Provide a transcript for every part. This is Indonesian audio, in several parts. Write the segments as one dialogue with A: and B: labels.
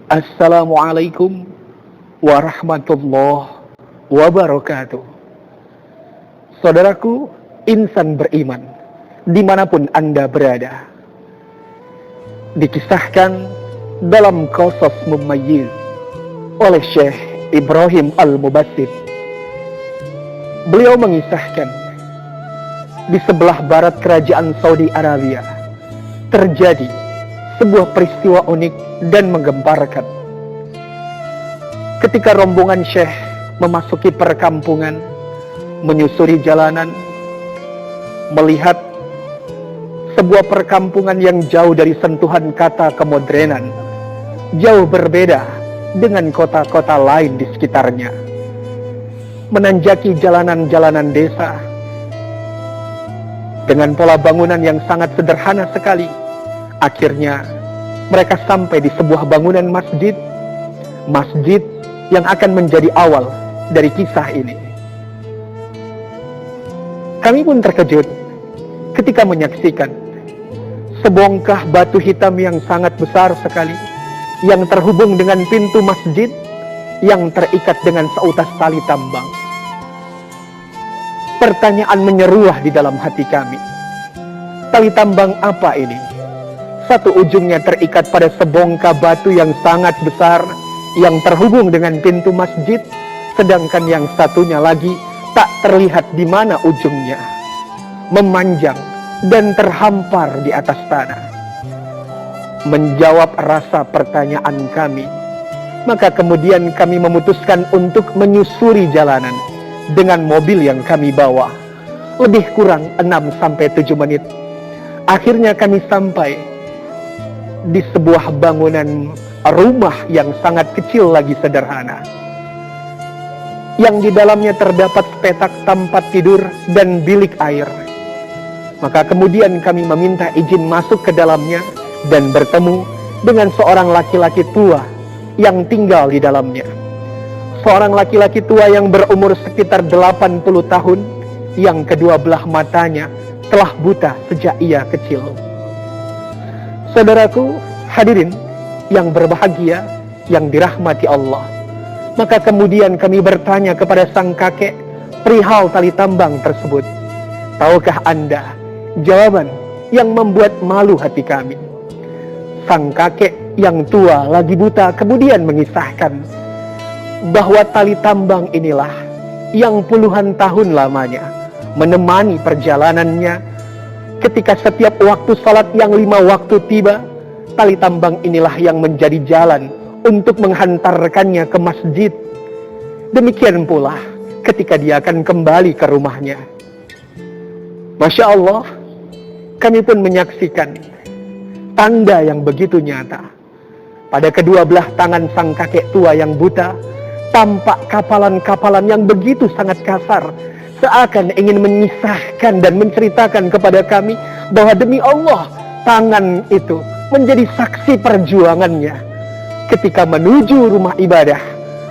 A: Assalamualaikum warahmatullahi wabarakatuh. Saudaraku, insan beriman, dimanapun Anda berada, dikisahkan dalam Qasas Mumayyiz oleh Syekh Ibrahim Al-Mubassit. Beliau mengisahkan, di sebelah barat kerajaan Saudi Arabia terjadi sebuah peristiwa unik dan menggemparkan. Ketika rombongan Syekh memasuki perkampungan, menyusuri jalanan, melihat sebuah perkampungan yang jauh dari sentuhan kata kemodernan, jauh berbeda dengan kota-kota lain di sekitarnya. Menanjaki jalanan-jalanan desa dengan pola bangunan yang sangat sederhana sekali. Akhirnya mereka sampai di sebuah bangunan masjid yang akan menjadi awal dari kisah ini. Kami pun terkejut ketika menyaksikan sebongkah batu hitam yang sangat besar sekali yang terhubung dengan pintu masjid yang terikat dengan seutas tali tambang. Pertanyaan menyeruah di dalam hati kami. Tali tambang apa ini? Satu ujungnya terikat pada sebongkah batu yang sangat besar yang terhubung dengan pintu masjid, sedangkan yang satunya lagi tak terlihat di mana ujungnya, memanjang dan terhampar di atas tanah. Menjawab rasa pertanyaan kami, maka kemudian kami memutuskan untuk menyusuri jalanan dengan mobil yang kami bawa. Lebih kurang 6-7 menit. Akhirnya kami sampai di sebuah bangunan rumah yang sangat kecil lagi sederhana, yang di dalamnya terdapat petak tempat tidur dan bilik air. Maka kemudian kami meminta izin masuk ke dalamnya dan bertemu dengan seorang laki-laki tua yang tinggal di dalamnya. Seorang laki-laki tua yang berumur sekitar 80 tahun, yang kedua belah matanya telah buta sejak ia kecil. Saudaraku, hadirin yang berbahagia, yang dirahmati Allah. Maka kemudian kami bertanya kepada sang kakek perihal tali tambang tersebut. Tahukah Anda jawaban yang membuat malu hati kami? Sang kakek yang tua lagi buta kemudian mengisahkan bahwa tali tambang inilah yang puluhan tahun lamanya menemani perjalanannya. Ketika setiap waktu salat yang 5 waktu tiba, tali tambang inilah yang menjadi jalan untuk menghantarkannya ke masjid. Demikian pula ketika dia akan kembali ke rumahnya. Masya Allah, kami pun menyaksikan tanda yang begitu nyata. Pada kedua belah tangan sang kakek tua yang buta, tampak kapalan-kapalan yang begitu sangat kasar, seakan ingin menyisahkan dan menceritakan kepada kami bahwa demi Allah, tangan itu menjadi saksi perjuangannya ketika menuju rumah ibadah,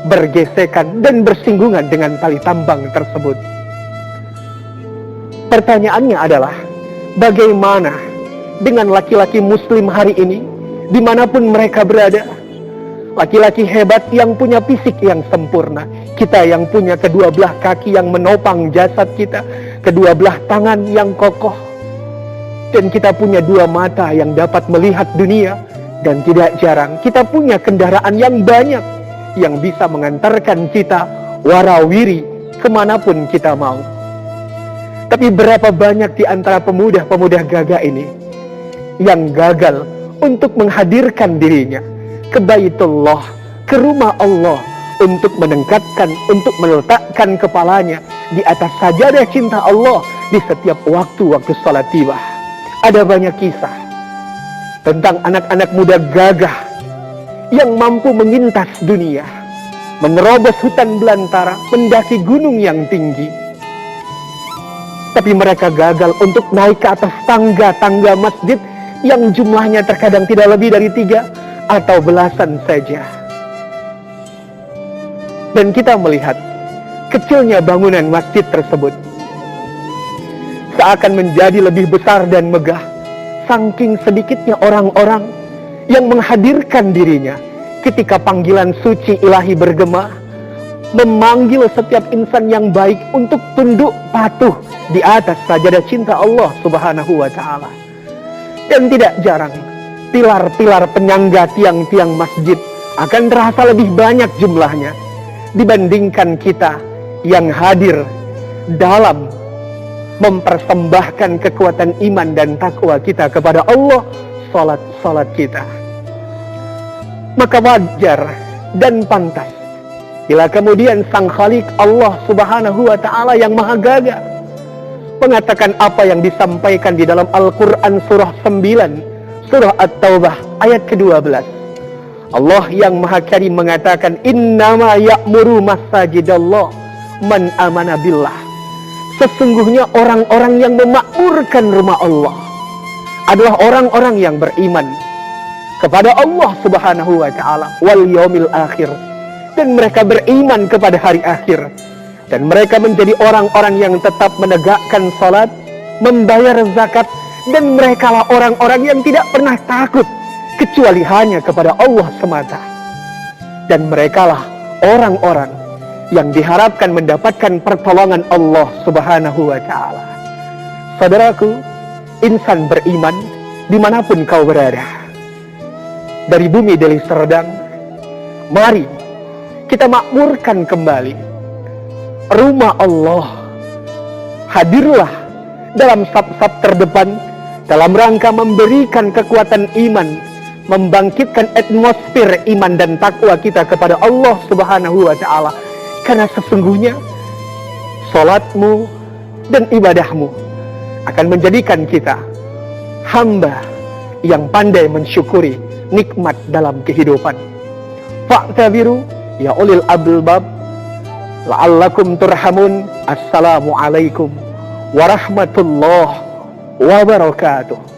A: bergesekan dan bersinggungan dengan tali tambang tersebut. Pertanyaannya adalah, bagaimana dengan laki-laki muslim hari ini, dimanapun mereka berada? Laki-laki hebat yang punya fisik yang sempurna, kita yang punya kedua belah kaki yang menopang jasad kita, kedua belah tangan yang kokoh, dan kita punya 2 mata yang dapat melihat dunia, dan tidak jarang kita punya kendaraan yang banyak yang bisa mengantarkan kita warawiri kemanapun kita mau. Tapi berapa banyak di antara pemuda-pemuda gagah ini yang gagal untuk menghadirkan dirinya ke Baitullah, ke rumah Allah, untuk menengkatkan, untuk meletakkan kepalanya di atas sajadah cinta Allah di setiap waktu-waktu salat tiba. Ada banyak kisah tentang anak-anak muda gagah yang mampu mengintas dunia, menerobos hutan belantara, mendaki gunung yang tinggi. Tapi mereka gagal untuk naik ke atas tangga-tangga masjid yang jumlahnya terkadang tidak lebih dari 3 atau belasan saja. Dan kita melihat kecilnya bangunan masjid tersebut seakan menjadi lebih besar dan megah, saking sedikitnya orang-orang yang menghadirkan dirinya ketika panggilan suci ilahi bergema, memanggil setiap insan yang baik untuk tunduk patuh di atas sajadah cinta Allah Subhanahu wa Ta'ala. Dan tidak jarang, pilar-pilar penyangga tiang-tiang masjid akan terasa lebih banyak jumlahnya dibandingkan kita yang hadir dalam mempersembahkan kekuatan iman dan takwa kita kepada Allah, salat kita. Maka wajar dan pantas bila kemudian Sang Khalik Allah Subhanahu wa Ta'ala yang maha gagah mengatakan apa yang disampaikan di dalam Al-Quran surah 9, surah At-Taubah ayat ke-12. Allah yang maha karim mengatakan, innama ya'muru masajidallah man amana billah. Sesungguhnya orang-orang yang memakmurkan rumah Allah adalah orang-orang yang beriman kepada Allah Subhanahu wa Ta'ala wal yaumil akhir, dan mereka beriman kepada hari akhir, dan mereka menjadi orang-orang yang tetap menegakkan salat, membayar zakat, dan mereka lah orang-orang yang tidak pernah takut kecuali hanya kepada Allah semata. Dan mereka lah orang-orang yang diharapkan mendapatkan pertolongan Allah Subhanahu wa Ta'ala. Saudaraku, insan beriman dimanapun kau berada, dari bumi Deli Serdang, mari kita makmurkan kembali rumah Allah. Hadirlah dalam saf-saf terdepan dalam rangka memberikan kekuatan iman, membangkitkan atmosfer iman dan takwa kita kepada Allah Subhanahu wa Ta'ala. Karena sesungguhnya salatmu dan ibadahmu akan menjadikan kita hamba yang pandai mensyukuri nikmat dalam kehidupan. Fa'tabiru ya ulil albab la'allakum turhamun. Assalamualaikum warahmatullahi wabarakatuh.